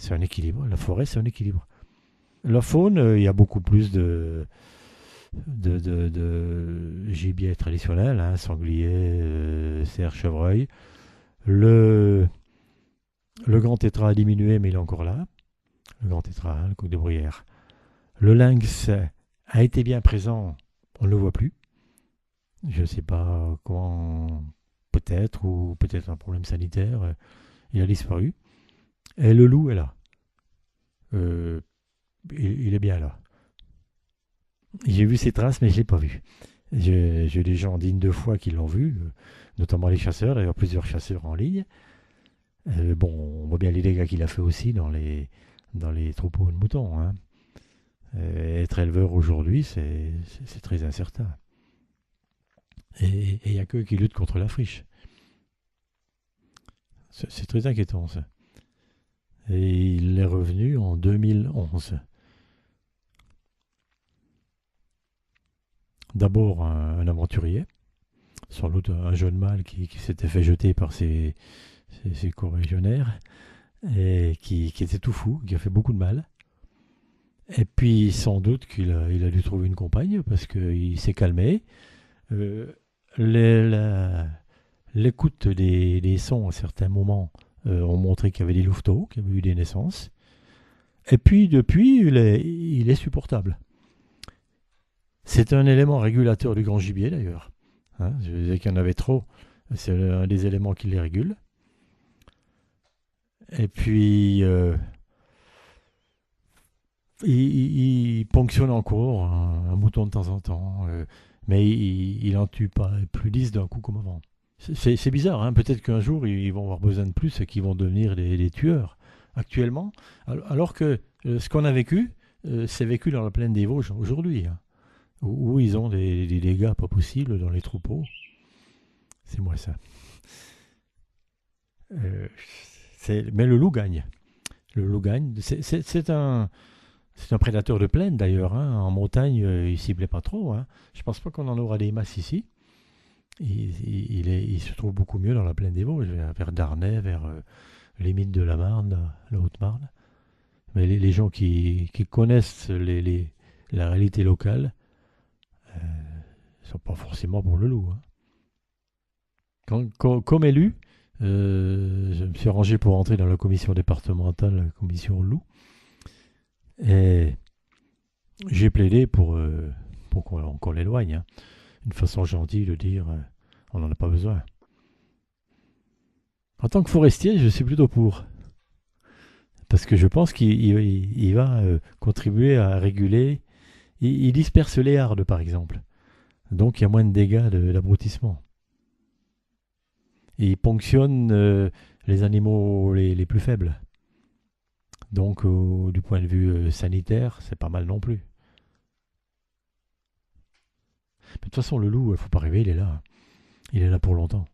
C'est un équilibre. La forêt, c'est un équilibre. La faune, il y a beaucoup plus de gibier traditionnel, hein, sanglier, cerf, chevreuil. Le, le grand tétras a diminué, mais il est encore là. Le grand tétras, hein, le coq de bruyère. Le lynx a été bien présent, on ne le voit plus. Je ne sais pas comment, peut-être, ou peut-être un problème sanitaire, il a disparu. Et le loup est là. Euh, il est bien là. J'ai vu ses traces, mais je ne l'ai pas vu. J'ai des gens dignes de foi qui l'ont vu, notamment les chasseurs, d'ailleurs plusieurs chasseurs en ligne. Bon, on voit bien les dégâts qu'il a fait aussi dans les troupeaux de moutons, hein. Être éleveur aujourd'hui, c'est très incertain. Et il n'y a qu'eux qui luttent contre la friche. C'est très inquiétant, ça. Et il est revenu en 2011. D'abord un aventurier, sans doute un jeune mâle qui s'était fait jeter par ses corrégionnaires, et qui était tout fou, qui a fait beaucoup de mal. Et puis sans doute il a dû trouver une compagne parce qu'il s'est calmé. Euh, les- la- L'écoute des sons à certains moments ont montré qu'il y avait des louveteaux, qu'il y avait eu des naissances. Et puis depuis, il est supportable. C'est un élément régulateur du grand gibier d'ailleurs. Hein, je disais qu'il y en avait trop. C'est un des éléments qui les régule. Et puis, il ponctionne encore un mouton de temps en temps, mais il en tue pas plus 10 d'un coup comme avant. C'est bizarre, hein. Peut-être qu'un jour ils vont avoir besoin de plus et qu'ils vont devenir des tueurs. Actuellement, alors que ce qu'on a vécu, c'est vécu dans la plaine des Vosges aujourd'hui, hein, où ils ont des dégâts pas possibles dans les troupeaux. C'est moi ça. Euh, mais le loup gagne. Le loup gagne. C'est un prédateur de plaine d'ailleurs, hein. En montagne, il ne s'y plaît pas trop, hein. Je ne pense pas qu'on en aura des masses ici. Il se trouve beaucoup mieux dans la plaine des Vosges, vers Darney, vers les mines de la Marne, la Haute-Marne. Mais les gens qui connaissent la réalité locale ne sont pas forcément pour le loup, hein. Comme élu, je me suis rangé pour entrer dans la commission départementale, la commission loup, et j'ai plaidé pour qu'on l'éloigne, hein. Une façon gentille de dire on n'en a pas besoin. En tant que forestier, je suis plutôt pour. Parce que je pense qu'il va contribuer à réguler. Il disperse les hardes, par exemple. Donc il y a moins de dégâts d'abrutissement. Et il ponctionne les animaux les plus faibles. Donc du point de vue sanitaire, c'est pas mal non plus. Mais de toute façon, le loup, il ne faut pas rêver, il est là. Il est là pour longtemps.